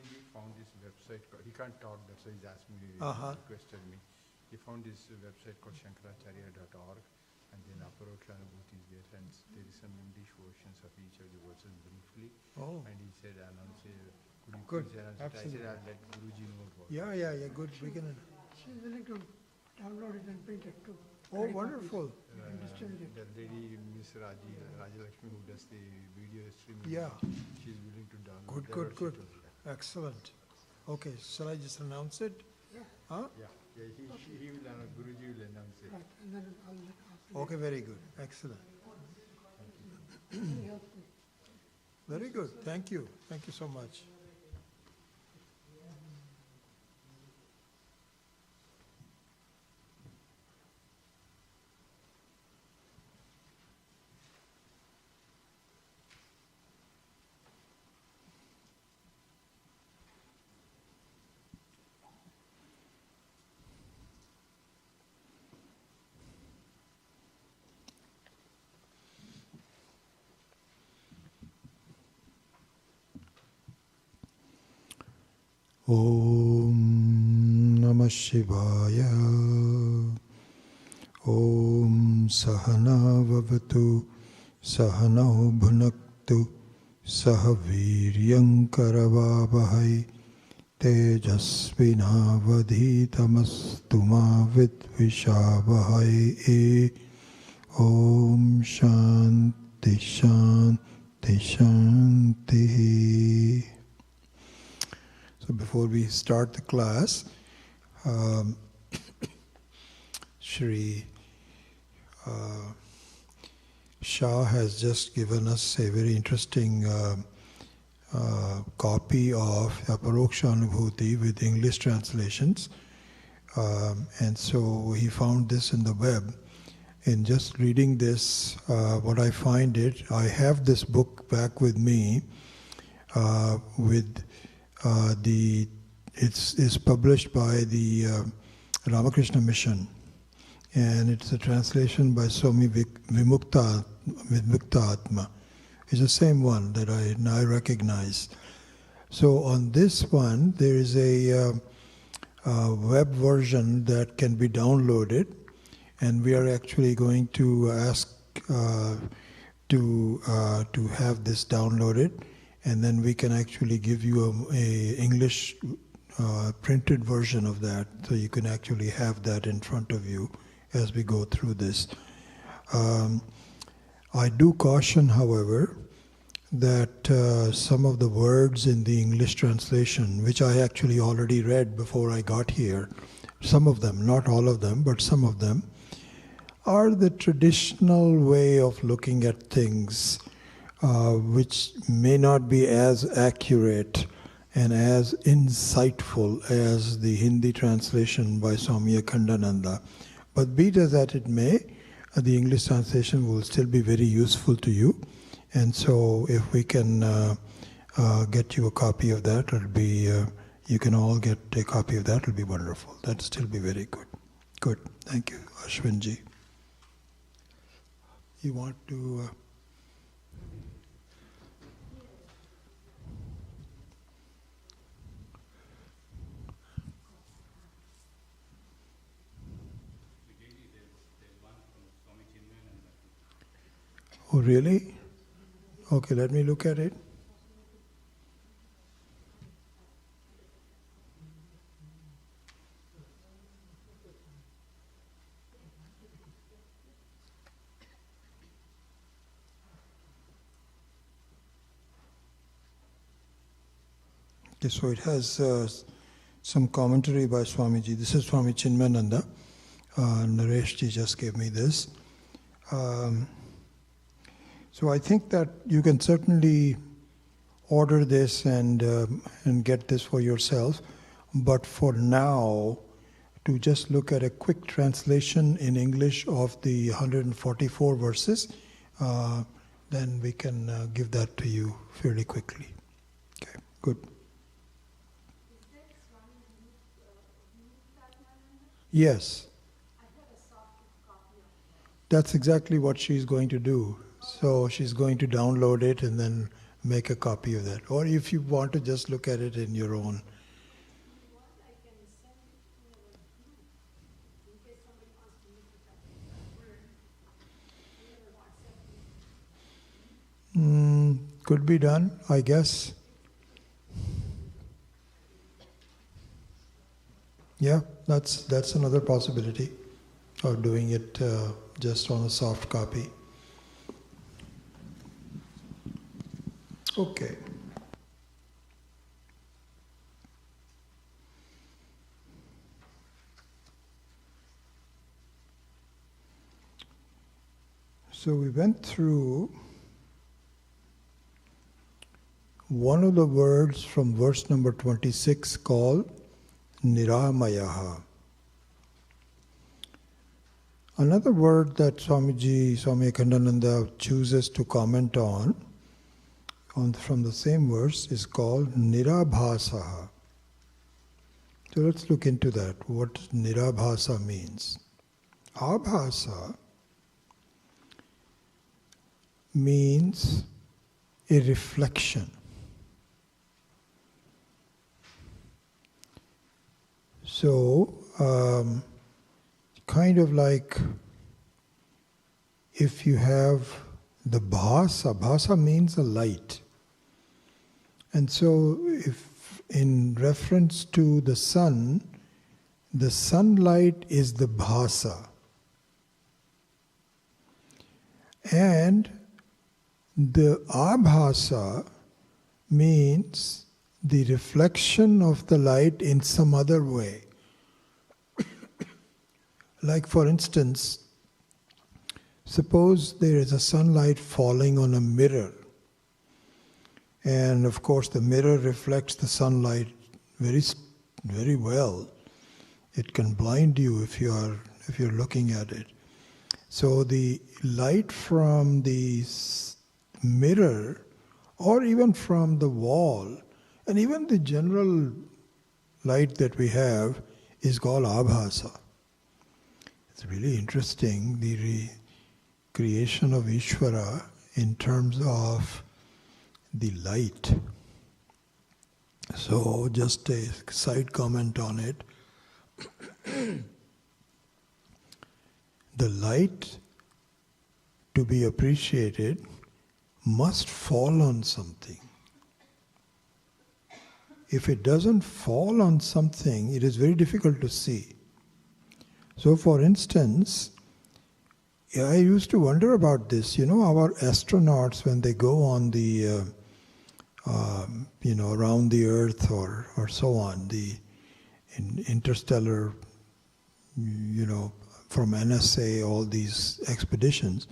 Swamiji found this website. He can't talk, that's why he's asked me, requested me. He found this website called shankaracharya.org, and then Aparokshanubhuti is there, and there is some English versions of each of the verses briefly. Oh. And he said, could you please announce it? I said, I'll let Guruji know about it. Yeah, good. We can. She's willing to download it and print it too. Oh, wonderful. The lady, Miss Rajalakshmi, who does the video streaming, she's willing to download. Good. Excellent. Okay, shall I just announce it? Yeah. Huh? Yeah, he will announce, Guruji will announce it. Right, and then I'll okay, very good. Excellent. very helpful. Very good. Thank you. Thank you so much. Om Namah Shivaya. Om Sahana Vavatu Sahana Bhunaktu Sahaviryam Karavavahai Tejasvinavadhitamastu ma vidvishavahai. Om Shanti Shanti Shanti. So before we start the class, Sri Shah has just given us a very interesting copy of Aparokshanubhuti with English translations. And so he found this in the web. In just reading this, what I find I have this book back with me with it's published by the Ramakrishna Mission, and it's a translation by Swami Vimukta Atma. It's the same one that I now recognize. So on this one, there is a web version that can be downloaded, and we are actually going to ask to have this downloaded. And then we can actually give you a English printed version of that, so you can actually have that in front of you as we go through this. I do caution, however, that some of the words in the English translation, which I actually already read before I got here, some of them, not all of them, but some of them, are the traditional way of looking at things, which may not be as accurate and as insightful as the Hindi translation by Swami Akhandananda. But be it as that it may, the English translation will still be very useful to you. And so if we can get you a copy of that, it'll be, you can all get a copy of that, it'll be wonderful. That'll still be very good. Good. Thank you, Ashwinji. You want to... Oh, really? Okay, let me look at it. Okay, so it has some commentary by Swamiji. This is Swami Chinmayananda. Nareshji just gave me this. So I think that you can certainly order this and get this for yourself. But for now, to just look at a quick translation in English of the 144 verses, then we can give that to you fairly quickly. Okay, good. Yes. That's exactly what she's going to do. So she's going to download it and then make a copy of that. Or if you want to just look at it in your own. Could be done, I guess. Yeah, that's another possibility of doing it just on a soft copy. Okay. So we went through one of the words from verse number 26 called Niramayaha. Another word that Swamiji, Swami Akhandananda chooses to comment on from the same verse is called Nirabhasaha. So let's look into that, what Nirabhasa means. Abhasa means a reflection. So, kind of like if you have the bhasa means a light. And so, if in reference to the sun, the sunlight is the bhasa. And the abhasa means the reflection of the light in some other way. Like for instance, suppose there is a sunlight falling on a mirror. And of course the mirror reflects the sunlight very well. It can blind you if you're looking at it. So the light from the mirror or even from the wall and even the general light that we have is called abhasa. It's really interesting, the creation of Ishvara in terms of the light. So just a side comment on it. The light, to be appreciated, must fall on something. If it doesn't fall on something, it is very difficult to see. So for instance, I used to wonder about this. You know, our astronauts, when they go on the, around the Earth or so on, the interstellar, from NSA, all these expeditions,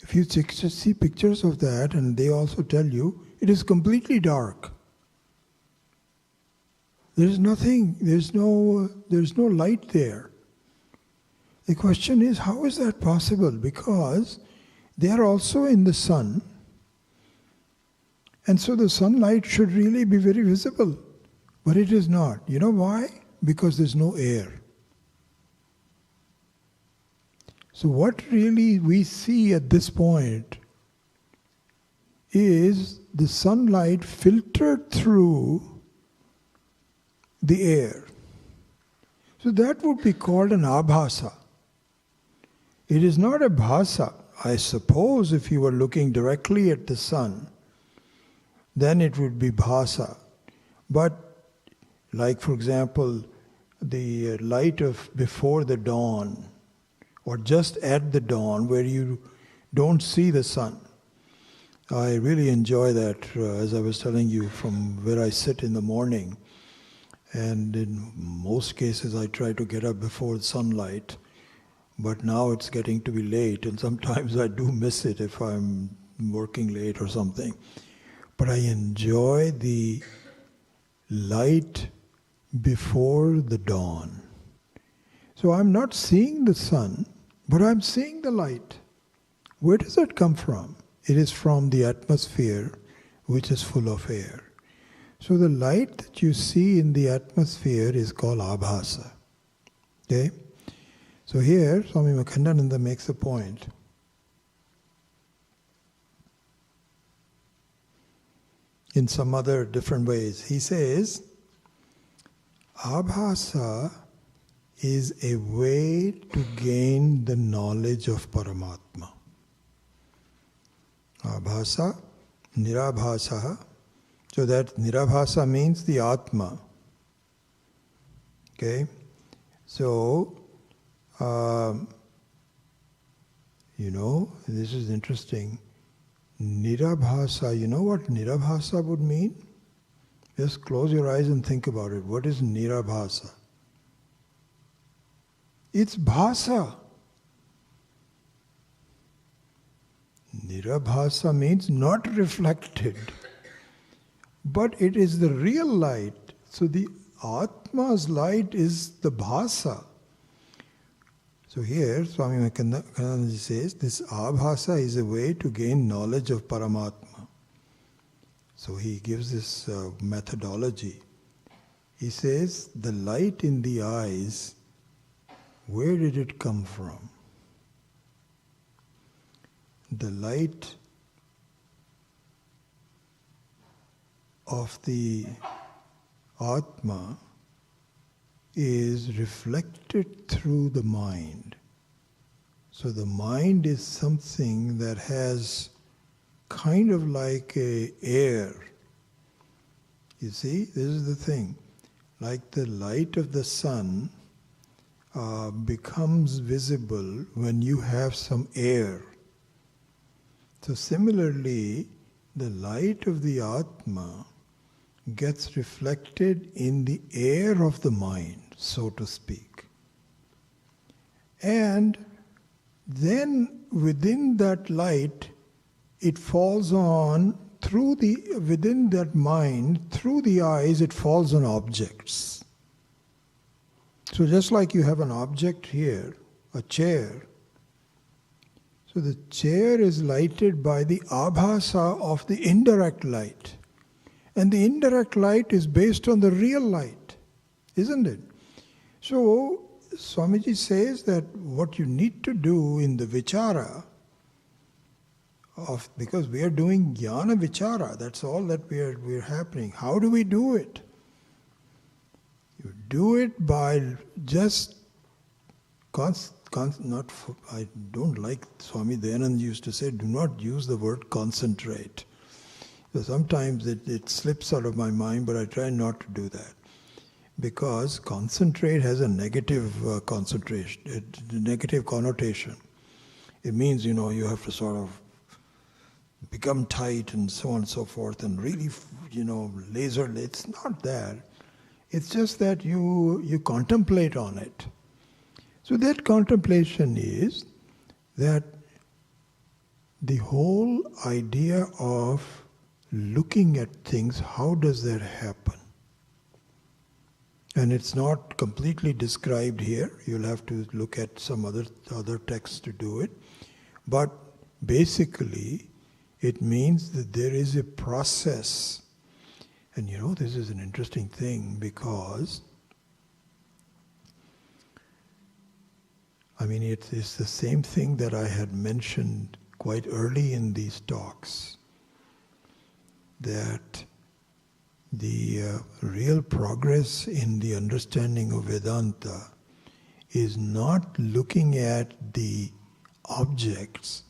if you see pictures of that, and they also tell you, it is completely dark. There's nothing, there's no light there. The question is, how is that possible? Because they are also in the sun, and so the sunlight should really be very visible, but it is not. You know why? Because there's no air. So what really we see at this point is the sunlight filtered through the air. So that would be called an abhasa. It is not a bhasa. I suppose if you were looking directly at the sun, then it would be bhasa. But like for example, the light of before the dawn, or just at the dawn where you don't see the sun. I really enjoy that, as I was telling you, from where I sit in the morning. And in most cases I try to get up before sunlight, but now it's getting to be late, and sometimes I do miss it if I'm working late or something. But I enjoy the light before the dawn. So I'm not seeing the sun, but I'm seeing the light. Where does that come from? It is from the atmosphere, which is full of air. So the light that you see in the atmosphere is called abhasa. Okay? So here, Swami Akhandananda makes a point. in some other different ways. He says, Abhasa is a way to gain the knowledge of Paramatma. Abhasa, Nirabhasa. So that Nirabhasa means the Atma. Okay? So, this is interesting. Nirabhasa, you know what Nirabhasa would mean? Just close your eyes and think about it. What is Nirabhasa? It's bhasa. Nirabhasa means not reflected. But it is the real light. So the Atma's light is the bhasa. So here, Swami Akhandananda says, this abhasa is a way to gain knowledge of Paramatma. So he gives this methodology. He says, the light in the eyes, where did it come from? The light of the Atma is reflected through the mind. So the mind is something that has kind of like a air. You see, this is the thing. Like the light of the sun becomes visible when you have some air. So similarly, the light of the Atma gets reflected in the air of the mind, so to speak. And then within that light, it falls on within that mind, through the eyes, it falls on objects. So just like you have an object here, a chair, so the chair is lighted by the abhasa of the indirect light. And the indirect light is based on the real light, isn't it? So Swamiji says that what you need to do in the vichara, because we are doing jnana vichara, that's all that we're happening. How do we do it? You do it by just I don't like, Swami Dayananda used to say, do not use the word concentrate. So sometimes it slips out of my mind, but I try not to do that. Because concentrate has a negative negative connotation. It means, you have to sort of become tight and so on and so forth and really, laser. It's not that. It's just that you contemplate on it. So that contemplation is that the whole idea of looking at things, how does that happen? And it's not completely described here. You'll have to look at some other texts to do it. But basically, it means that there is a process. And this is an interesting thing because it's the same thing that I had mentioned quite early in these talks, that the real progress in the understanding of Vedanta is not looking at the objects,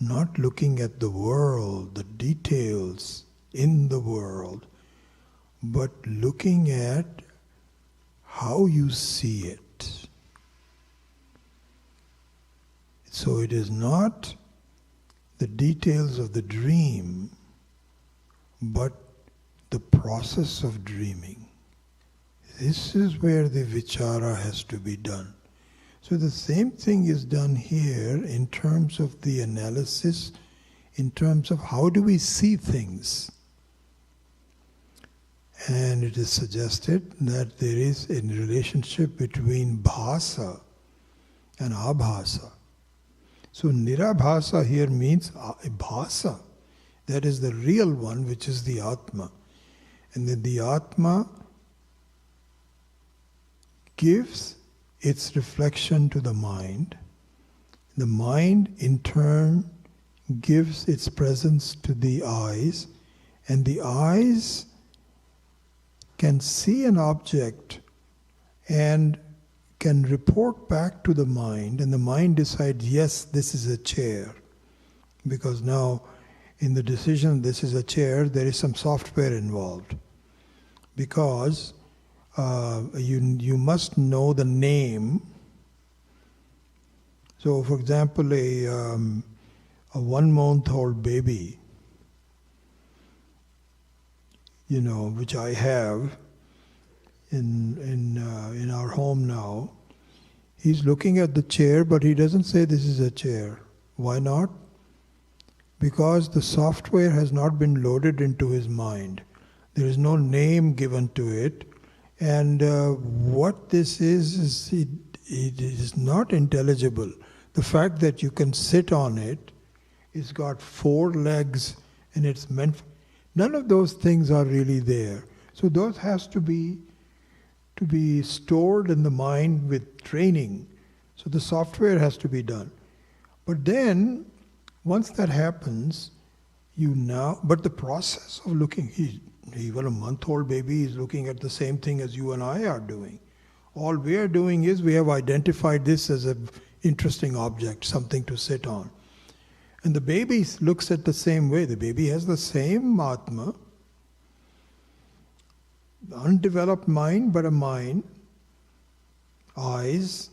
not looking at the world, the details in the world, but looking at how you see it. So it is not the details of the dream, but the process of dreaming. This is where the vichara has to be done. So the same thing is done here in terms of the analysis, in terms of how do we see things. And it is suggested that there is a relationship between bhasa and abhasa. So nirabhasa here means bhasa. That is the real one, which is the Atma. And then the Atma gives its reflection to the mind. The mind, in turn, gives its presence to the eyes. And the eyes can see an object and can report back to the mind, and the mind decides, yes, this is a chair. Because now, in the decision, this is a chair, there is some software involved. Because you must know the name. So, for example, a 1-month-old baby, which I have in our home now, he's looking at the chair, but he doesn't say this is a chair. Why not? Because the software has not been loaded into his mind. There is no name given to it, and what this is it is not intelligible. The fact that you can sit on it, it's got 4 legs, and it's meant. None of those things are really there. So those has to be stored in the mind with training. So the software has to be done. But then, once that happens, but the process of looking, even a month-old baby is looking at the same thing as you and I are doing. All we are doing is we have identified this as an interesting object, something to sit on. And the baby looks at the same way. The baby has the same Atma, undeveloped mind, but a mind, eyes.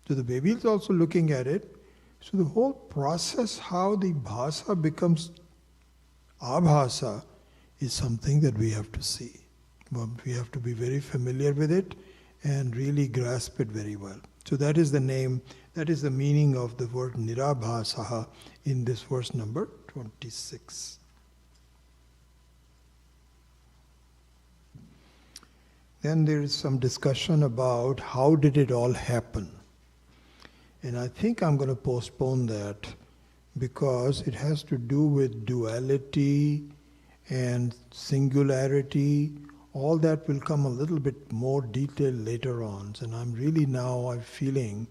So the baby is also looking at it. So the whole process, how the bhasa becomes abhasa, is something that we have to see. We have to be very familiar with it and really grasp it very well. So that is the name, that is the meaning of the word nirabhasaha in this verse number 26. Then there is some discussion about how did it all happen. And I think I'm going to postpone that because it has to do with duality and singularity. All that will come a little bit more detailed later on. And I'm feeling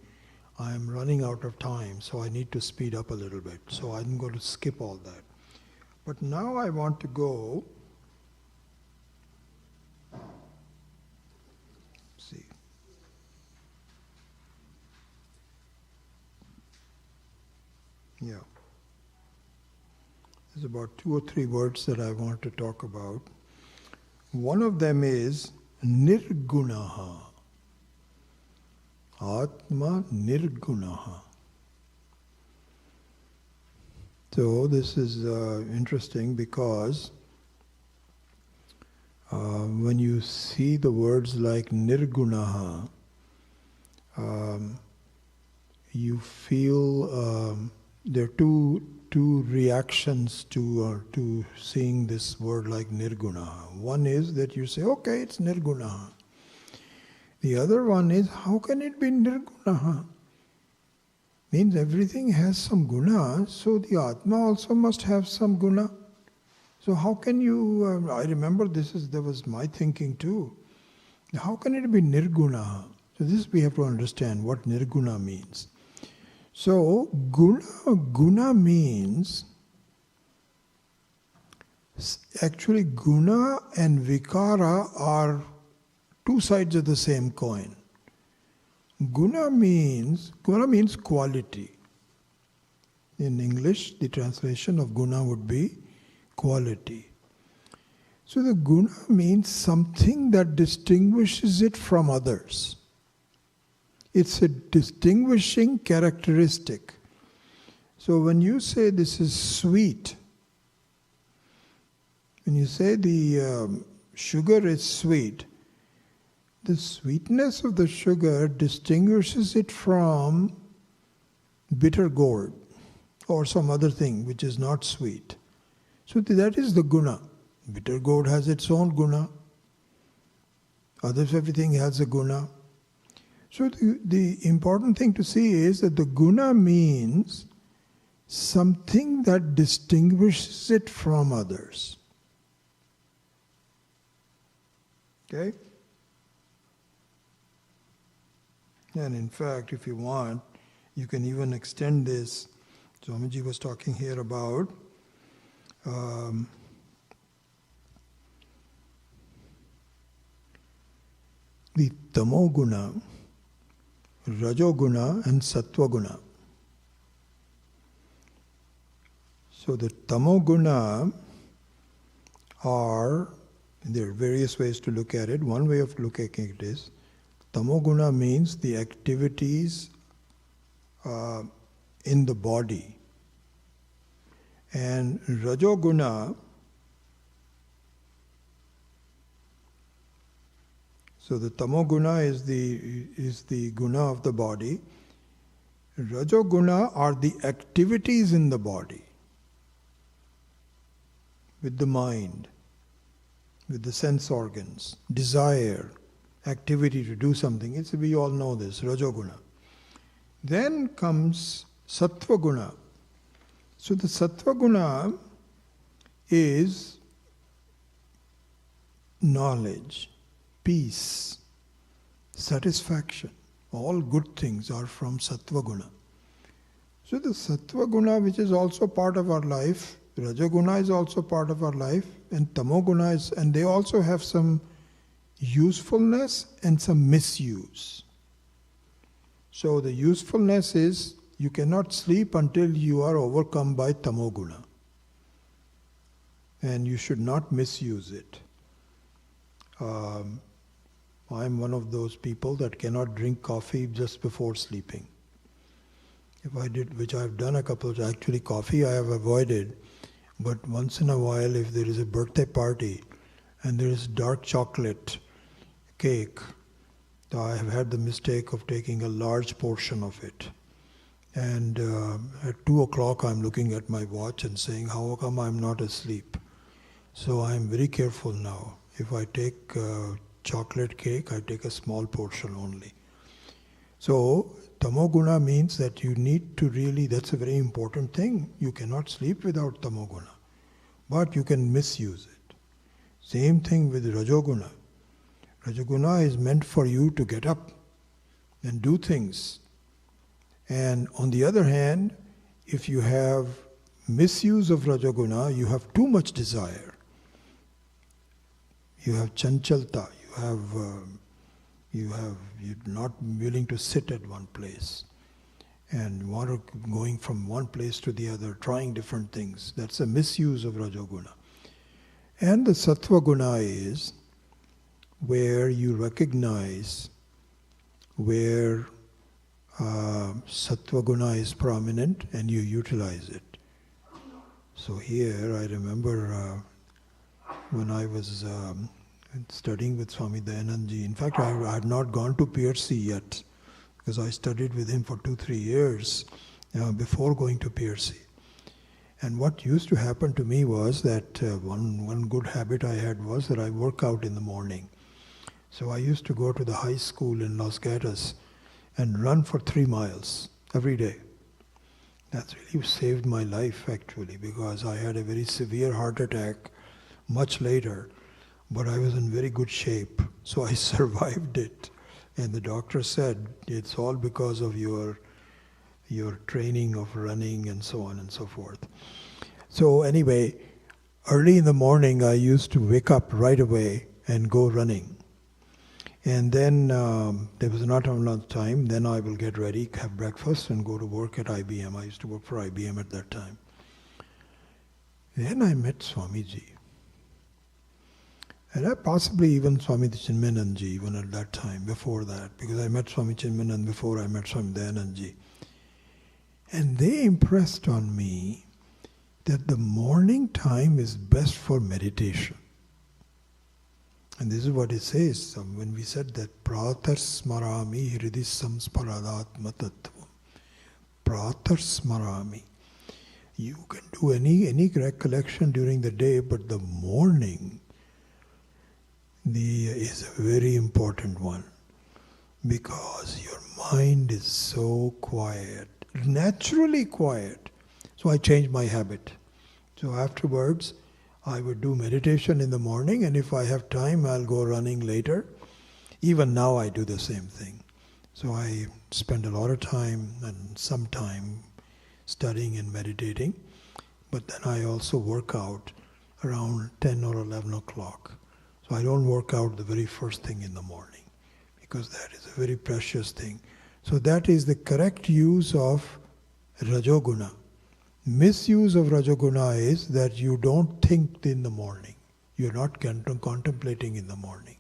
I'm running out of time, so I need to speed up a little bit. So I'm going to skip all that. But now I want to go. Yeah. There's about 2 or 3 words that I want to talk about. One of them is nirgunaha. Atma nirgunaha. So this is interesting because when you see the words like nirgunaha, you feel there are two reactions to seeing this word like nirgunaha. One is that you say, okay, it's nirgunaha. The other one is, how can it be nirgunaha? Means everything has some guna, so the Atma also must have some guna. So how can you, I remember that was my thinking too. How can it be nirgunaha? So this we have to understand what nirguna means. So, guna means, actually guna and vikara are 2 sides of the same coin. Guna means quality. In English, the translation of guna would be quality. So the guna means something that distinguishes it from others. It's a distinguishing characteristic. So when you say this is sweet, when you say the sugar is sweet, the sweetness of the sugar distinguishes it from bitter gourd or some other thing which is not sweet. So that is the guna. Bitter gourd has its own guna. Everything has a guna. So the important thing to see is that the guna means something that distinguishes it from others. Okay? And in fact, if you want, you can even extend this. Swamiji was talking here about the tamoguna, rajoguna and sattva-guna. So the tamoguna there are various ways to look at it. One way of looking at it is, tamoguna means the activities in the body. And rajoguna, so the tamoguna is the guna of the body. Rajoguna are the activities in the body, with the mind, with the sense organs, desire, activity to do something. We all know this, rajoguna. Then comes sattva-guna. So the sattva-guna is knowledge, peace, satisfaction. All good things are from sattva-guna. So the sattva-guna, which is also part of our life, rajoguna is also part of our life, and tamoguna is, and they also have some usefulness and some misuse. So the usefulness is, you cannot sleep until you are overcome by tamoguna. And you should not misuse it. I'm one of those people that cannot drink coffee just before sleeping. If I did, which I've done a couple of, actually coffee I have avoided, but once in a while if there is a birthday party and there is dark chocolate cake, I have had the mistake of taking a large portion of it. And at 2 o'clock I'm looking at my watch and saying, how come I'm not asleep? So I'm very careful now. If I take chocolate cake, I take a small portion only. So tamoguna means that you need to really, that's a very important thing. You cannot sleep without tamoguna, but you can misuse it. Same thing with rajoguna. Rajoguna is meant for you to get up and do things. And on the other hand, if you have misuse of rajoguna, you have too much desire. You have chanchalta, you're not willing to sit at one place and going from one place to the other, trying different things. That's a misuse of rajoguna. And the sattva guna is where you recognize where sattva guna is prominent and you utilize it. So here I remember when I was studying with Swami Dayanandji. In fact, I had not gone to PRC yet because I studied with him for 2-3 years before going to PRC. And what used to happen to me was that one good habit I had was that I work out in the morning. So I used to go to the high school in Los Gatos and run for 3 miles every day. That's really saved my life actually, because I had a very severe heart attack much later, but I was in very good shape, so I survived it. And the doctor said, it's all because of your training of running and so on and so forth. So anyway, early in the morning I used to wake up right away and go running. And then there was not enough time, then I will get ready, have breakfast and go to work at IBM. I used to work for IBM at that time. Then I met Swamiji. And possibly even Swami Chinmayananda even at that time, before that, because I met Swami Chinmayananda before I met Swami Dayananda. And they impressed on me that the morning time is best for meditation. And this is what it says when we said that pratar smarami hridhi samsparadatma tattvam. Pratar smarami. You can do any recollection during the day, but the morning is a very important one, because your mind is so quiet, naturally quiet. So I changed my habit. So afterwards, I would do meditation in the morning, and if I have time, I'll go running later. Even now I do the same thing. So I spend a lot of time and some time studying and meditating, but then I also work out around 10 or 11 o'clock. So I don't work out the very first thing in the morning. because that is a very precious thing. So that is the correct use of Rajoguna. Misuse of Rajoguna is that you don't think in the morning. You're not contemplating in the morning.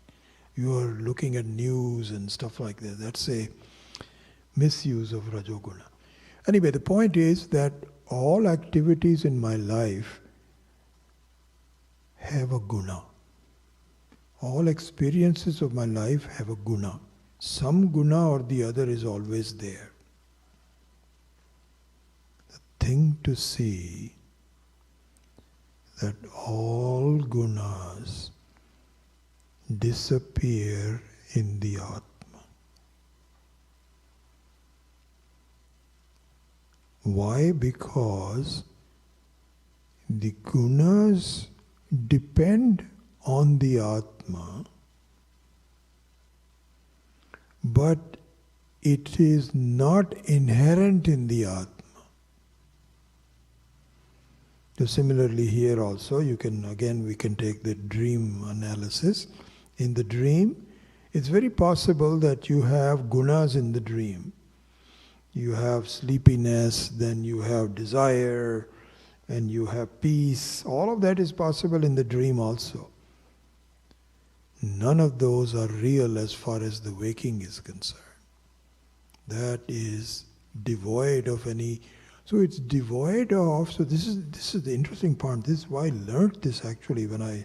You are looking at news and stuff like that. That's a misuse of Rajoguna. Anyway, the point is that all activities in my life have a guna. All experiences of my life have a guna. Some guna or the other is always there. The thing to see that all gunas disappear in the Atma. Why? Because the gunas depend on the Atma, but it is not inherent in the Atma. So similarly here also, we can take the dream analysis. In the dream, it's very possible that you have gunas in the dream. You have sleepiness, then you have desire, and you have peace. All of that is possible in the dream also. None of those are real as far as the waking is concerned. That is devoid of any. So it's devoid of. So this is the interesting part. This is why I learned this actually when I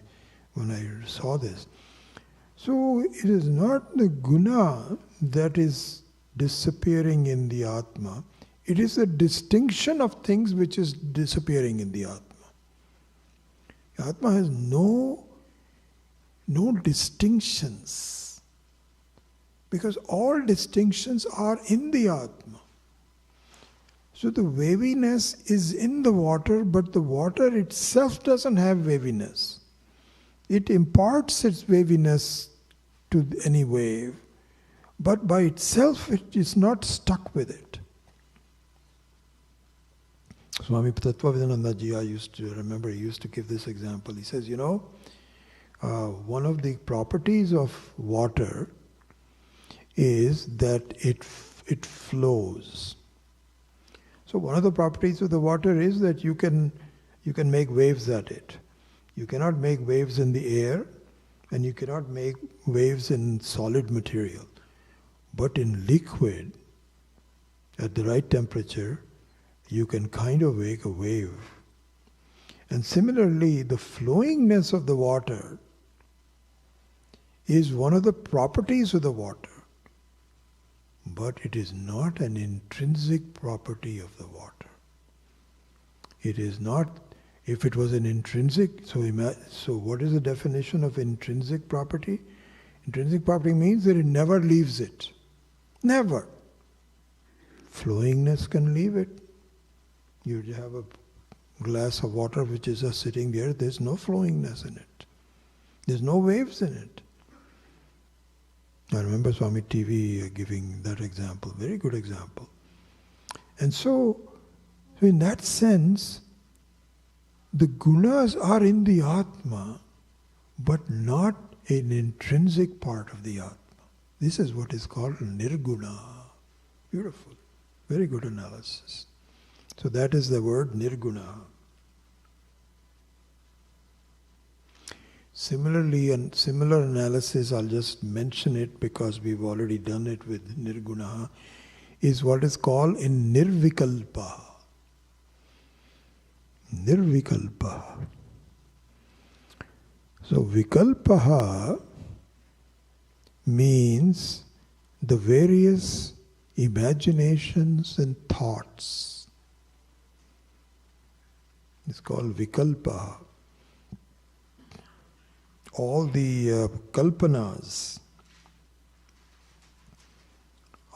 saw this. So it is not the guna that is disappearing in the Atma. It is the distinction of things which is disappearing in the Atma. The Atma has no distinctions, because all distinctions are in the Atma. So the waviness is in the water, but the water itself doesn't have waviness. It imparts its waviness to any wave, but by itself it is not stuck with it. Swami Tattvavidananda Ji, I used to remember, he used to give this example. He says, one of the properties of water is that it flows. So one of the properties of the water is that you can make waves at it. You cannot make waves in the air, and you cannot make waves in solid material. But in liquid, at the right temperature, you can kind of make a wave. And similarly, the flowingness of the water is one of the properties of the water. But it is not an intrinsic property of the water. It is not, if it was an intrinsic, so what is the definition of intrinsic property? Intrinsic property means that it never leaves it. Never. Flowingness can leave it. You have a glass of water which is just sitting there, there's no flowingness in it. There's no waves in it. I remember Swami TV giving that example, very good example. And so in that sense, the gunas are in the Atma, but not an intrinsic part of the Atma. This is what is called nirguna. Beautiful. Very good analysis. So that is the word nirguna. Similarly, and similar analysis, I'll just mention it because we've already done it with nirguna, is what is called in nirvikalpa. Nirvikalpa. So vikalpaha means the various imaginations and thoughts. It's called vikalpaha. All the kalpanas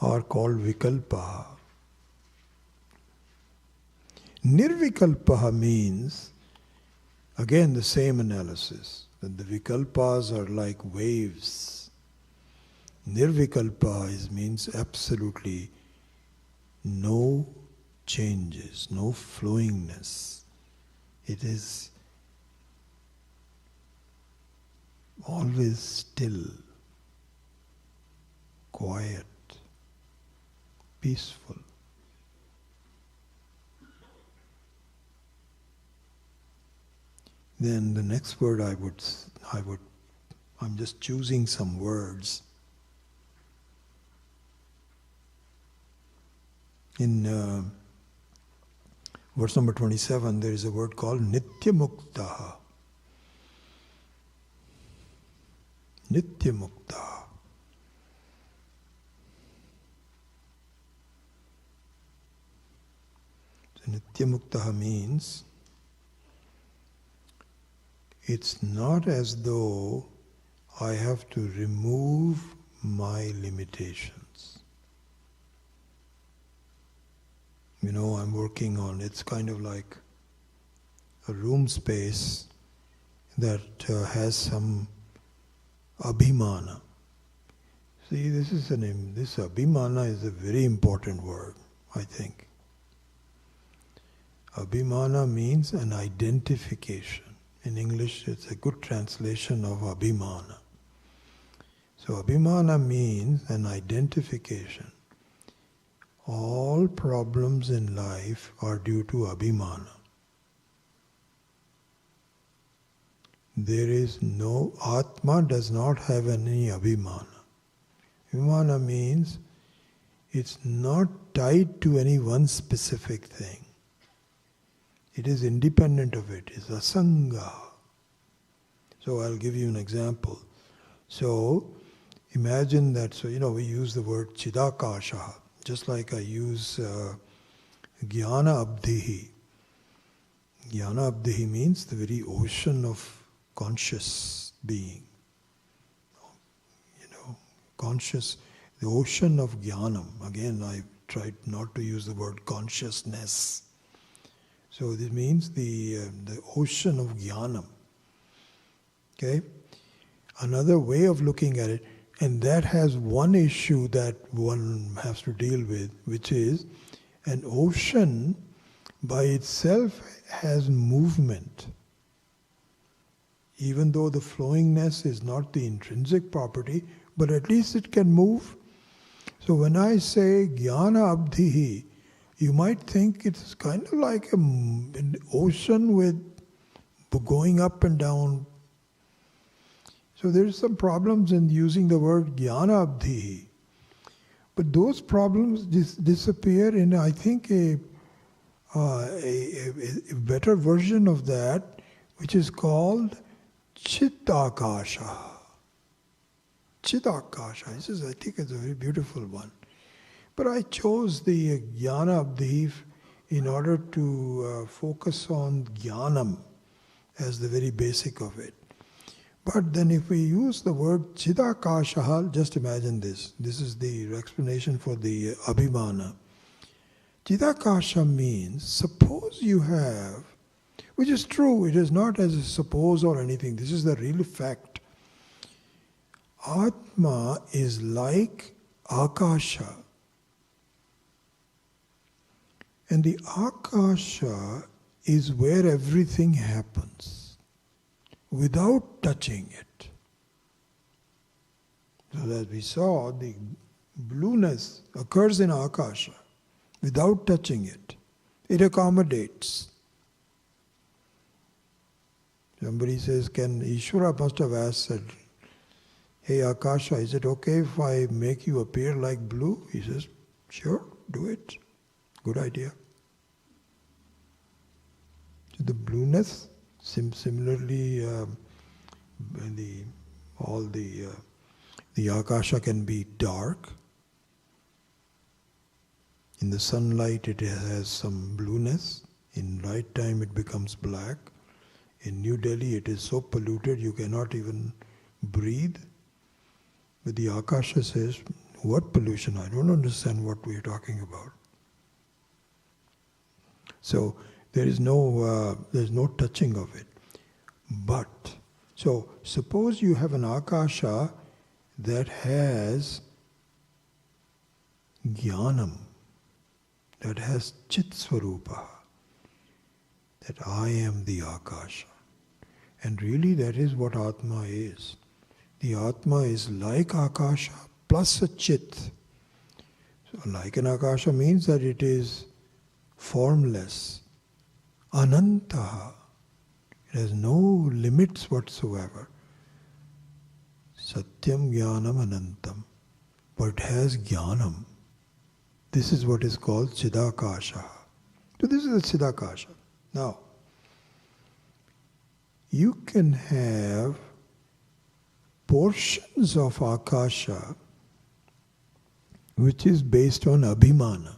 are called vikalpaha. Nirvikalpaha means, again the same analysis, that the vikalpas are like waves. Nirvikalpa means absolutely no changes, no flowingness. It is always still. quiet, peaceful. Then the next word I'm just choosing some words. In verse number 27, there is a word called nitya muktaha. Nitya muktaha. So nitya muktaha means it's not as though I have to remove my limitations. You know, I'm working on, it's kind of like a room space that has some abhimana. See, this abhimana is a very important word, I think. Abhimana means an identification. In English, it's a good translation of abhimana. So abhimana means an identification. All problems in life are due to abhimana. There is no, Atma does not have any abhimana. Abhimana means it's not tied to any one specific thing. It is independent of it. It's asanga. So I'll give you an example. So imagine that, we use the word chidakasha, just like I use jnana abdhihi. Jnana abdhihi means the very ocean of conscious being. Conscious, the ocean of jnanam. Again, I tried not to use the word consciousness. So this means the ocean of jnanam. Okay? Another way of looking at it, and that has one issue that one has to deal with, which is an ocean by itself has movement. Even though the flowingness is not the intrinsic property, but at least it can move. So when I say jnana abdhihi, you might think it's kind of like an ocean with going up and down. So there's some problems in using the word jnana abdhihi. But those problems disappear in, I think, a better version of that, which is called Chidakasha. Chidakasha. I think it's a very beautiful one. But I chose the jnana abdhihi in order to focus on jnanam as the very basic of it. But then if we use the word chidakasha, just imagine this. This is the explanation for the abhimana. Chidakasha means, suppose you have, which is true, it is not as a suppose or anything, this is the real fact. Atma is like akasha. And the akasha is where everything happens, without touching it. So as we saw, the blueness occurs in akasha, without touching it. It accommodates. Somebody says, Ishvara must have asked, said, hey Akasha, is it okay if I make you appear like blue? He says, sure, do it. Good idea. So the blueness, similarly, the Akasha can be dark. In the sunlight it has some blueness. In night time it becomes black. In New Delhi it is so polluted you cannot even breathe. But the Akasha says, what pollution? I don't understand what we are talking about. So there's no touching of it. But, so suppose you have an Akasha that has jnanam, that has chit swarupa, that I am the Akasha. And really that is what Atma is. The Atma is like Akasha, plus a chit. So like an akasha means that it is formless, anantaha. It has no limits whatsoever. Satyam jnanam anantam. But it has jnanam. This is what is called chidakasha. So this is the chidakasha. Now, you can have portions of akasha which is based on abhimana.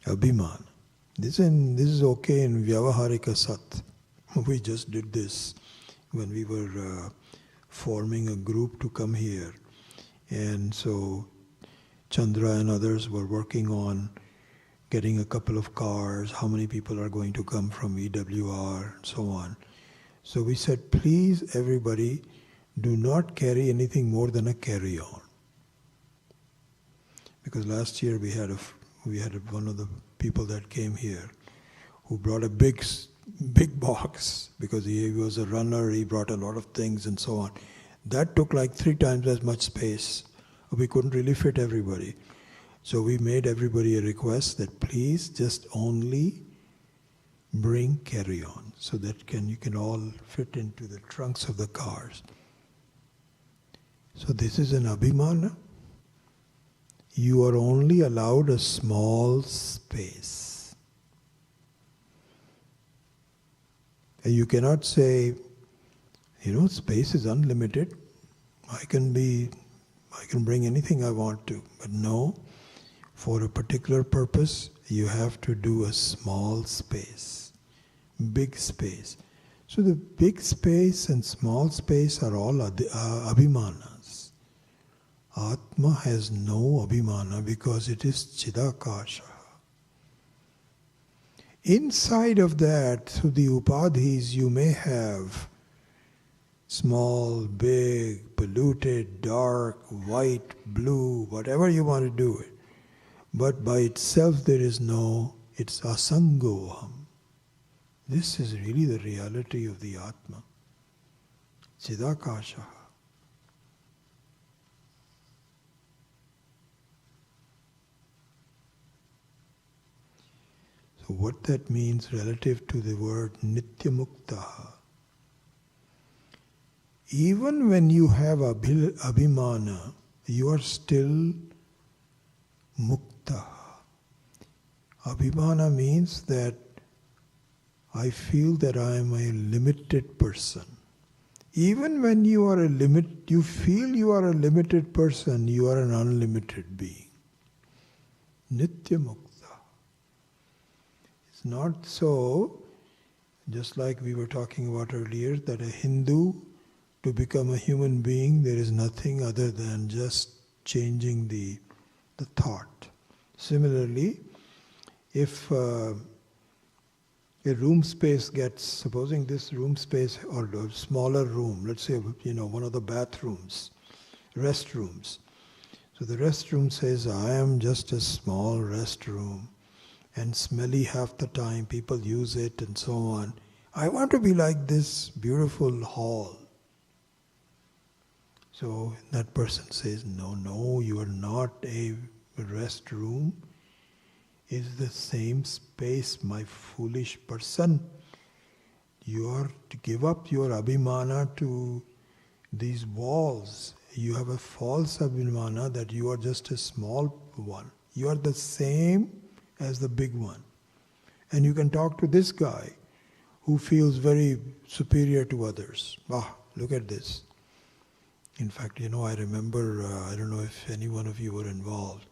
Abhimana. This is okay in Vyavaharika Sat. We just did this when we were forming a group to come here. And so Chandra and others were working on getting a couple of cars, how many people are going to come from EWR, and so on. So we said, please everybody, do not carry anything more than a carry-on. Because last year we had one of the people that came here who brought a big box because he was a runner, he brought a lot of things and so on. That took like 3 times as much space. We couldn't really fit everybody. So we made everybody a request that please just only bring carry-on so that you can all fit into the trunks of the cars. So this is an abhimana. You are only allowed a small space. And you cannot say, space is unlimited. I can bring anything I want to. But no, for a particular purpose, you have to do a small space, big space. So the big space and small space are all abhimanas. Atma has no abhimana because it is chidakasha. Inside of that, through the upadhis, you may have small, big, polluted, dark, white, blue, whatever you want to do it. But by itself there is no, it's asangoham. This is really the reality of the Atma. Chidakasha. So what that means relative to the word nityamukta. Even when you have abhimana, you are still mukta. Abhimana means that I feel that I am a limited person. Even when you feel you are a limited person, you are an unlimited being. Nityamukta. It's not so, just like we were talking about earlier, that a Hindu, to become a human being, there is nothing other than just changing the thought. Similarly, if a room space gets, supposing this room space or a smaller room, let's say one of the bathrooms, restrooms. So the restroom says, I am just a small restroom and smelly half the time, people use it and so on. I want to be like this beautiful hall. So that person says, no, you are not a restroom. It's the same space, my foolish person. You are to give up your abhimana to these walls. You have a false abhimana that you are just a small one. You are the same as the big one. And you can talk to this guy who feels very superior to others. Look at this. In fact, I remember, I don't know if any one of you were involved,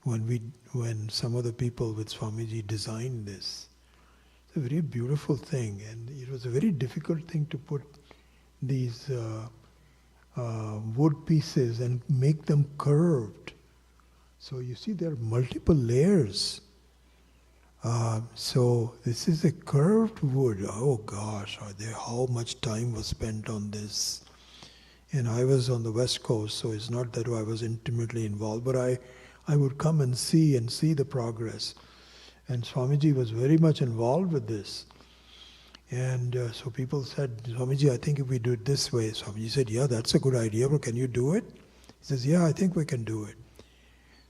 when some of the people with Swamiji designed this. It's a very beautiful thing, and it was a very difficult thing to put these wood pieces and make them curved. So you see there are multiple layers. So this is a curved wood. Oh gosh, how much time was spent on this. And I was on the West Coast, so it's not that I was intimately involved, but I would come and see the progress. And Swamiji was very much involved with this. And so people said, Swamiji, I think if we do it this way. Swamiji said, yeah, that's a good idea, but can you do it? He says, yeah, I think we can do it.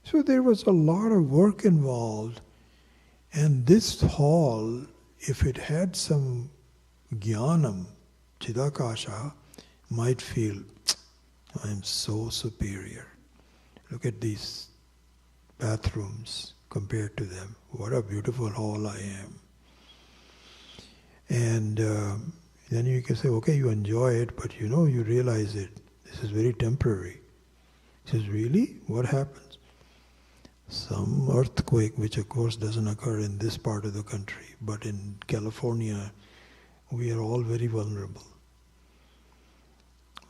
So there was a lot of work involved. And this hall, if it had some jnanam, chidakasha, might feel, I am so superior. Look at these bathrooms compared to them. What a beautiful hall I am. And then you can say, okay, you enjoy it, but you realize it. This is very temporary. He says, really? What happens? Some earthquake, which of course doesn't occur in this part of the country, but in California, we are all very vulnerable.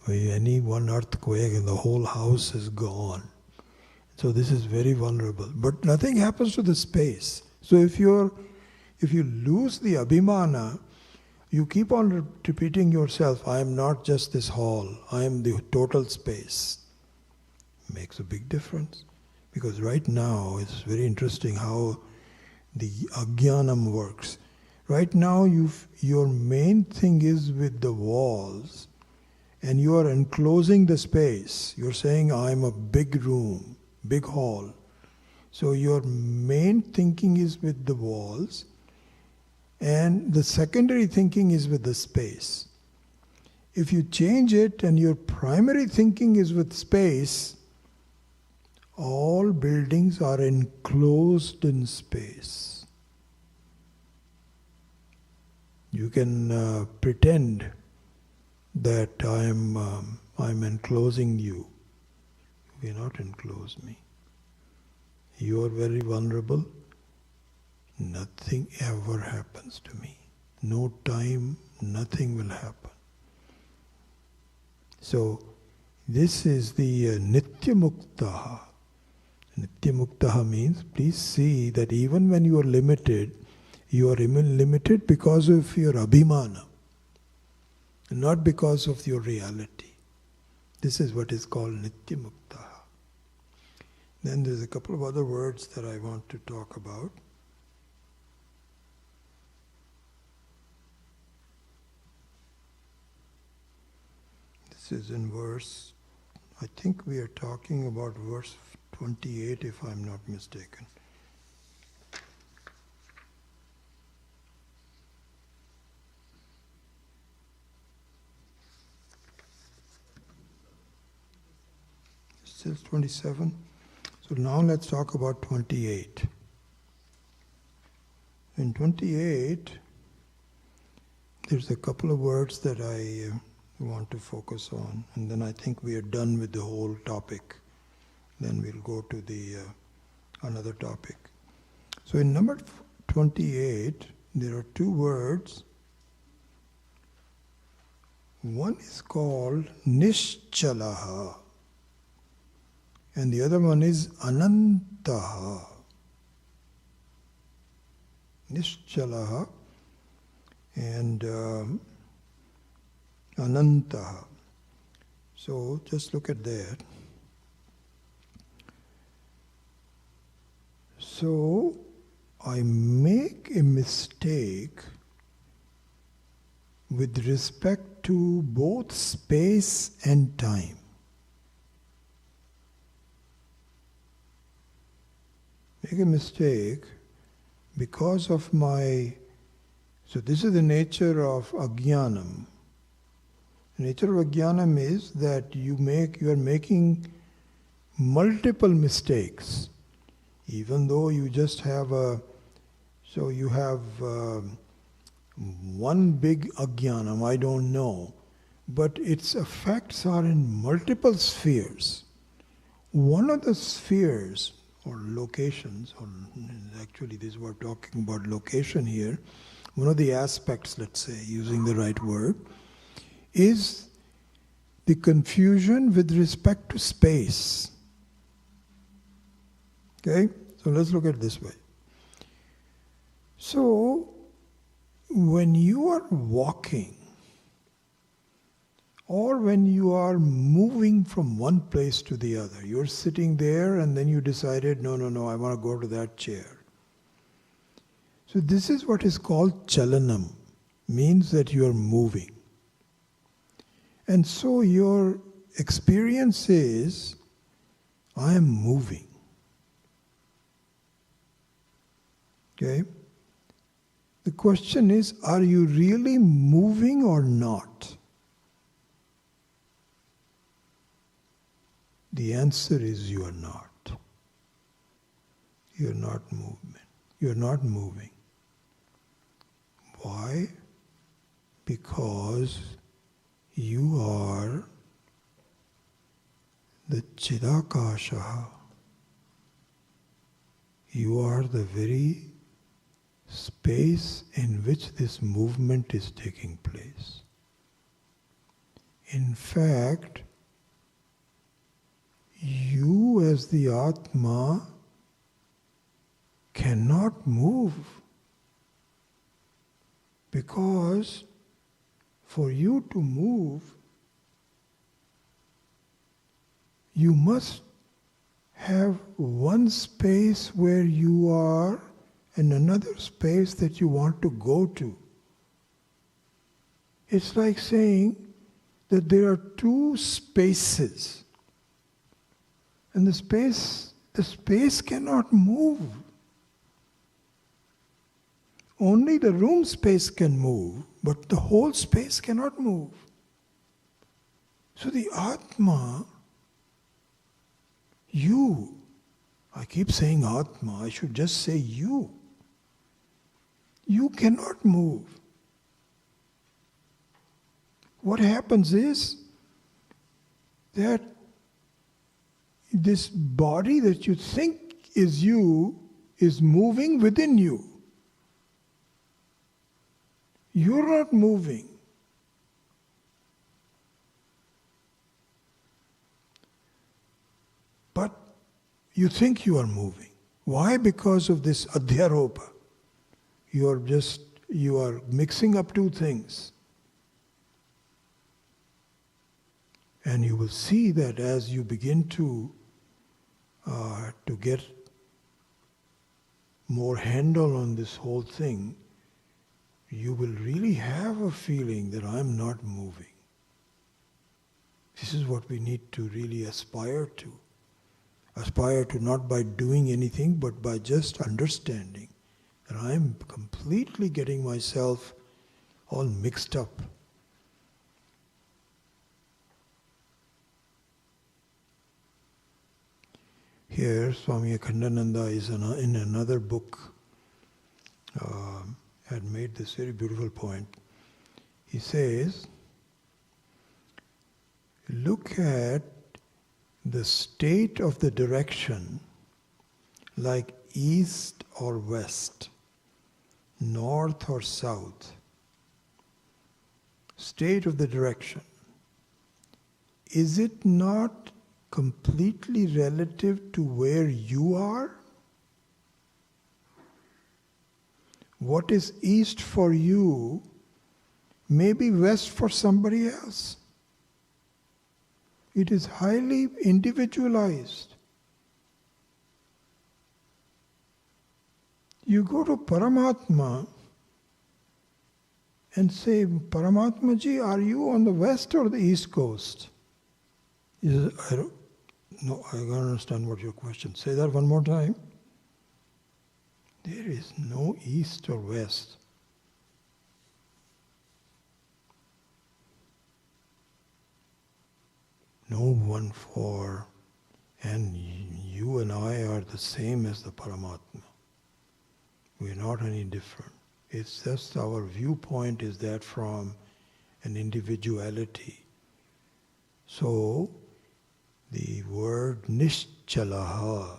Any one earthquake and the whole house is gone. So this is very vulnerable. But nothing happens to the space. So if you lose the abhimana, you keep on repeating yourself, I am not just this hall, I am the total space. Makes a big difference. Because right now, it's very interesting how the ajnanam works. Right now, your main thing is with the walls, and you are enclosing the space. You're saying, I'm a big room, big hall. So your main thinking is with the walls, and the secondary thinking is with the space. If you change it and your primary thinking is with space, all buildings are enclosed in space. You can pretend that I'm enclosing you. You cannot enclose me. You are very vulnerable. Nothing ever happens to me. No time, nothing will happen. So, this is the nitya muktaha. Nitya muktaha means, please see that even when you are limited limited because of your abhimana, not because of your reality. This is what is called nitya muktaha. Then there's a couple of other words that I want to talk about. This is in verse, I think we are talking about verse 28 if I'm not mistaken. It says 27. So now let's talk about 28. In 28, there's a couple of words that I want to focus on, and then I think we are done with the whole topic. Then we'll go to the another topic. So in number 28, there are two words. One is called Nishchalaha, and the other one is Anantaha. Nishchalaha and Anantaha. So just look at that. So I make a mistake with respect to both space and time. Make a mistake because of my... So this is the nature of ajnanam. The nature of ajnanam is that you are making multiple mistakes. Even though you just have you have one big ajnanam, I don't know, but its effects are in multiple spheres. One of the spheres, or locations, or actually we're talking about location here, one of the aspects, let's say, using the right word, is the confusion with respect to space. Okay? So let's look at it this way. So, when you are walking, or when you are moving from one place to the other, you're sitting there and then you decided, no, I want to go to that chair. So this is what is called chalanam. means that you are moving. And so your experience is, I am moving. Okay? The question is, are you really moving or not? The answer is you are not. You are not moving. You are not moving. Why? Because you are the Chidakasha. You are the very space in which this movement is taking place. In fact, you as the Atma cannot move, because for you to move, you must have one space where you are and another space that you want to go to. It's like saying that there are two spaces, and the space cannot move. Only the room space can move, but the whole space cannot move. So the Atma, you, I keep saying Atma, I should just say you. You cannot move. What happens is that this body that you think is you is moving within you. You're not moving. But you think you are moving. Why? Because of this adhyaropa. You are mixing up two things. And you will see that as you begin to get more handle on this whole thing, you will really have a feeling that I'm not moving. This is what we need to really aspire to. Aspire to not by doing anything, but by just understanding that I'm completely getting myself all mixed up. Here, Swami Akhandananda is in another book, had made this very beautiful point. He says, look at the state of the direction like east or west, north or south. State of the direction. Is it not completely relative to where you are? What is east for you may be west for somebody else. It is highly individualized. You go to Paramatma and say, Paramatma ji, are you on the west or the east coast? He says, I don't understand what your question. Say that one more time. There is no east or west. No one for, and you and I are the same as the Paramatma. We are not any different. It's just our viewpoint is that from an individuality. So, the word Nishchalaha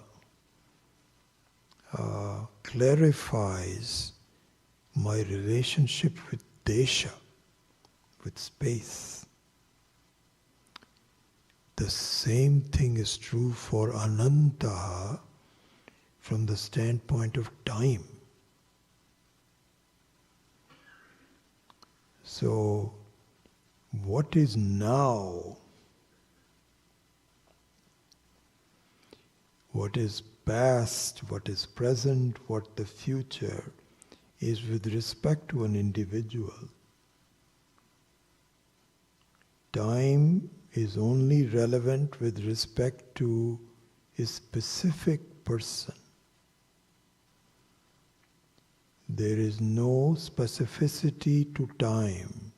clarifies my relationship with Desha, with space. The same thing is true for Ananta from the standpoint of time. So, what is now, what is past, what is present, what the future is with respect to an individual. time is only relevant with respect to a specific person. There is no specificity to time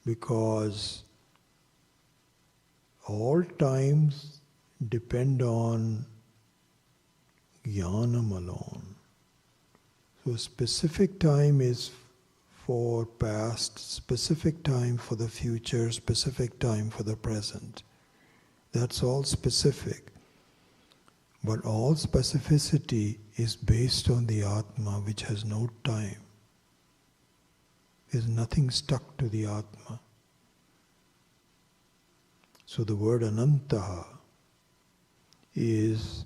because all times depend on jnanam alone. So specific time is for past, specific time for the future, specific time for the present. That's all specific. But all specificity is based on the Atma, which has no time. There's nothing stuck to the Atma. So the word Anantaha is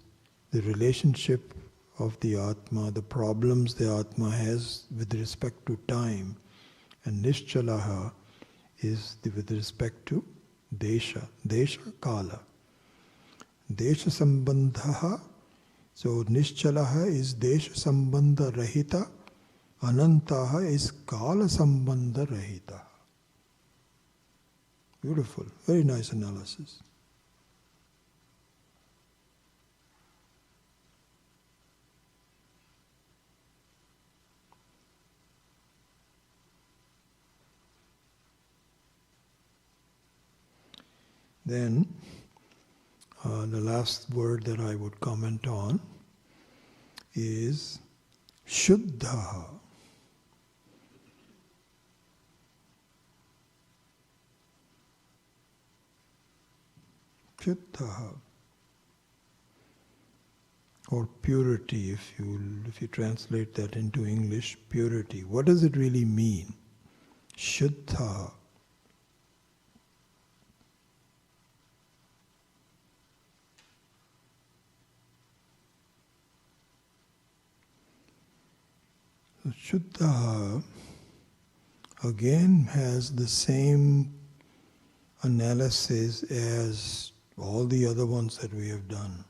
the relationship of the Atma, the problems the Atma has with respect to time, and Nischalaha is with respect to Desha, Kala. Desha Sambandhaha, so Nischalaha is Desha Sambandha Rahita, Anantaha is Kala Sambandha Rahita. Beautiful, very nice analysis. Then, the last word that I would comment on is Shuddha. Shuddha, or purity, if you translate that into English, purity. What does it really mean? Shuddha. Shuddha again has the same analysis as all the other ones that we have done.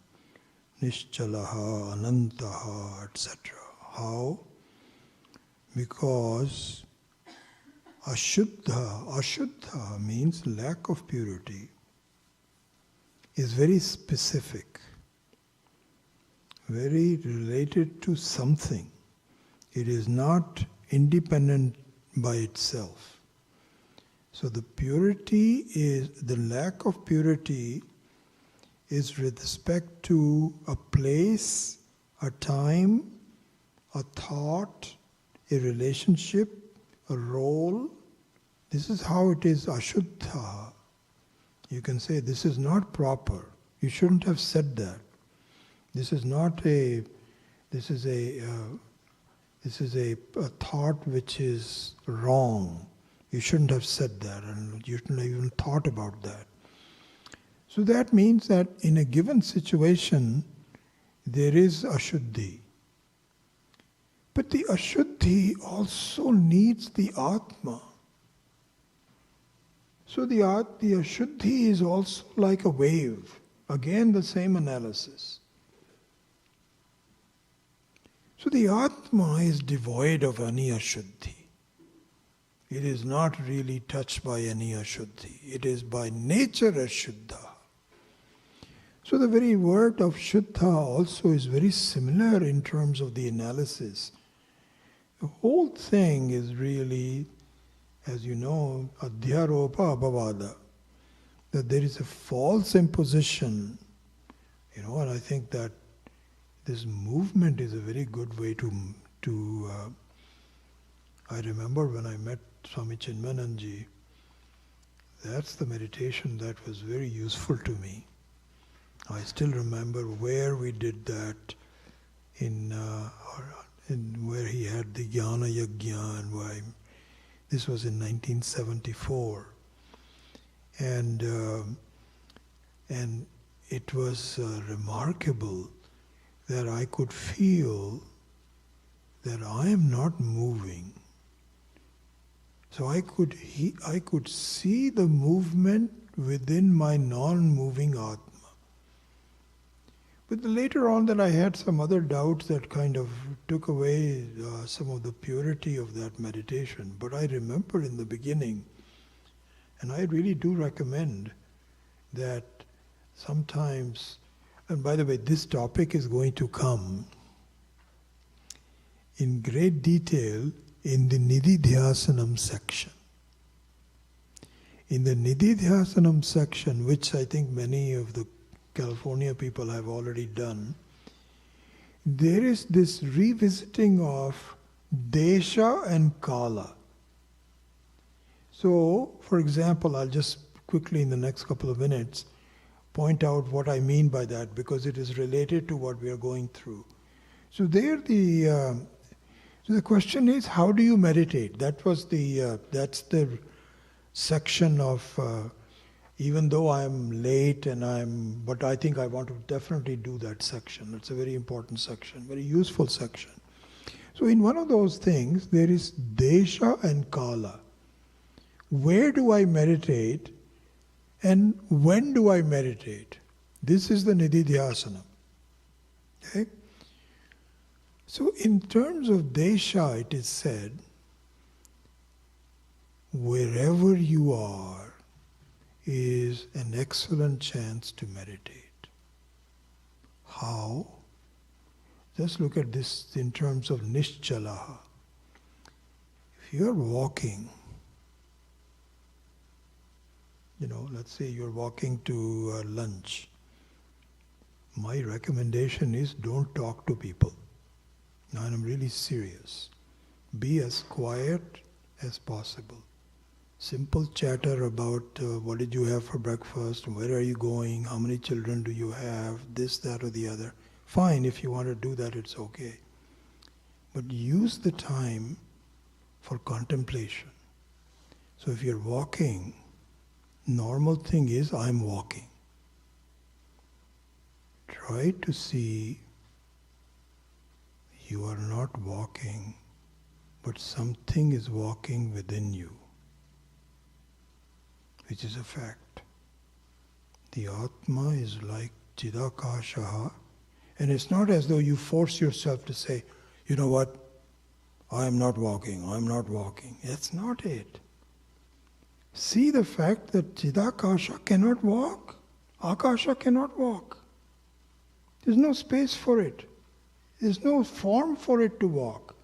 Nischalaha, Anantaha, etc. How? Because Ashuddha means lack of purity, is very specific, very related to something. It is not independent by itself. So the lack of purity is with respect to a place, a time, a thought, a relationship, a role. This is how it is Ashuddha. You can say this is not proper. You shouldn't have said that. This is a thought which is wrong. You shouldn't have said that, and you shouldn't have even thought about that. So that means that in a given situation, there is Ashuddhi. But the Ashuddhi also needs the Atma. So the Ashuddhi is also like a wave. Again, the same analysis. So the Atma is devoid of any Ashuddhi. It is not really touched by any Ashuddhi. It is by nature Ashuddha. So the very word of Shuddha also is very similar in terms of the analysis. The whole thing is really, as you know, Adhyaropa Abhavada, that there is a false imposition, and I think that this movement is a very good way to I remember when I met Swami Chinmayananda, that's the meditation that was very useful to me. I still remember where we did that in where he had the Jnana Yajna, and why this was in 1974, and it was remarkable that I could feel that I am not moving. So I could see the movement within my non-moving Atma. But later on that I had some other doubts that kind of took away some of the purity of that meditation. But I remember in the beginning And I really do recommend that sometimes, and by the way, this topic is going to come in great detail in the Nididhyasanam section. In the Nididhyasanam section, which I think many of the California people have already done, there is this revisiting of Desha and Kala. So, for example, I'll just quickly in the next couple of minutes point out what I mean by that, because it is related to what we are going through. So there so the question is, how do you meditate? That was that's the section of, even though I'm late but I think I want to definitely do that section. It's a very important section, very useful section. So in one of those things, there is Desha and Kala. Where do I meditate and when do I meditate? This is the Nididhyasana. Okay? So in terms of Desha, it is said, wherever you are is an excellent chance to meditate. How? Just look at this in terms of Nishchalaha. If you're walking, let's say you're walking to lunch, my recommendation is don't talk to people. Now, I'm really serious. Be as quiet as possible. Simple chatter about what did you have for breakfast, where are you going, how many children do you have, this, that or the other. Fine, if you want to do that, it's okay. But use the time for contemplation. So if you're walking, normal thing is I'm walking. Try to see you are not walking, but something is walking within you, which is a fact. The Atma is like Chidakashaha, and it's not as though you force yourself to say, you know what, I am not walking, I'm not walking. That's not it. See the fact that Chidakasha cannot walk, Akasha cannot walk. There's no space for it. There's no form for it to walk.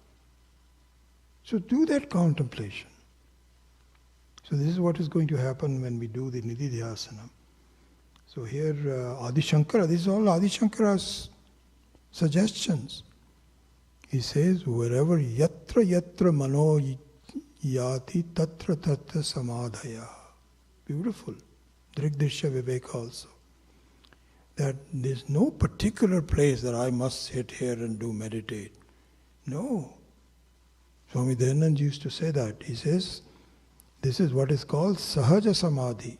So do that contemplation. So this is what is going to happen when we do the Nididhyasana. So here Adi Sankara, this is all Adi Sankara's suggestions. He says, wherever yatra mano yati tatra tatra samadhaya. Beautiful. Drigdishya Viveka also. That there's no particular place that I must sit here and do meditate. No. Swami Dayananda used to say that. He says, this is what is called Sahaja Samadhi.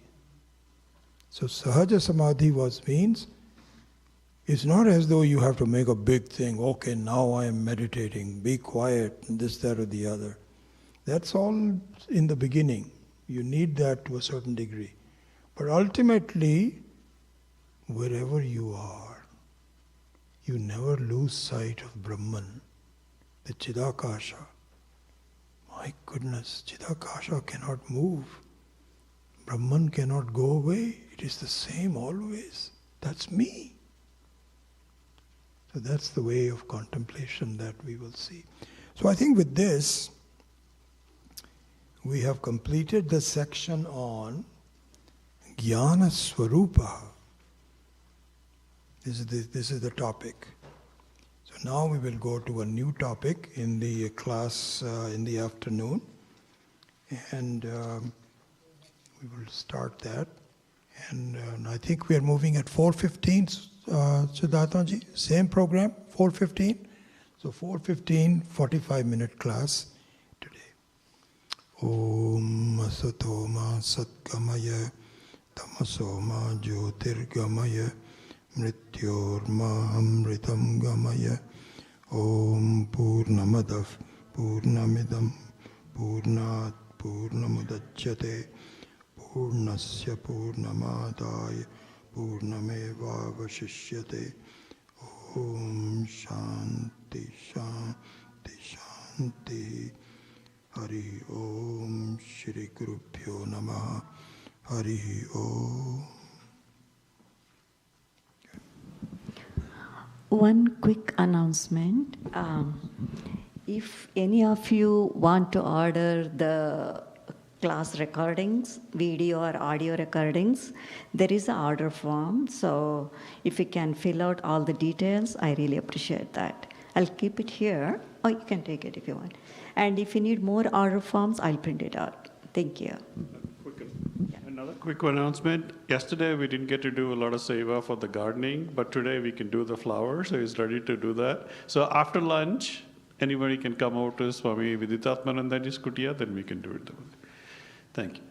So Sahaja Samadhi means, it's not as though you have to make a big thing, okay, now I am meditating, be quiet, this, that or the other. That's all in the beginning. You need that to a certain degree. But ultimately, wherever you are, you never lose sight of Brahman, the Chidakasha. My goodness, Chidakasha cannot move. Brahman cannot go away. It is the same always. That's me. So that's the way of contemplation that we will see. So I think with this, we have completed the section on Jnana Swarupa. This is the topic. So now we will go to a new topic in the class in the afternoon, and we will start that. And I think we are moving at 4:15, Siddharthaji, same program, 4:15. So 4:15, 45-minute class today. Om Asato Ma Satgamaya Tamaso Ma Jyotirgamaya Mrityorma Amritam Gamaya. Om Purnamadav Purnamidam Purnat Purnamudachyate Purnasya Purnamadaya Purnameva Vashishyate. Om Shanti Shanti Shanti. Hari Om Shri Gurubhyo Namaha. Harihi Om. One quick announcement. If any of you want to order the class recordings, video or audio recordings, there is an order form. So if you can fill out all the details, I really appreciate that. I'll keep it here, or you can take it if you want. And if you need more order forms, I'll print it out. Thank you. Another quick announcement. Yesterday we didn't get to do a lot of seva for the gardening, but today we can do the flowers, so he's ready to do that. So after lunch, anybody can come over to Swami Viditatmanandaji's kutia, then we can do it. Thank you.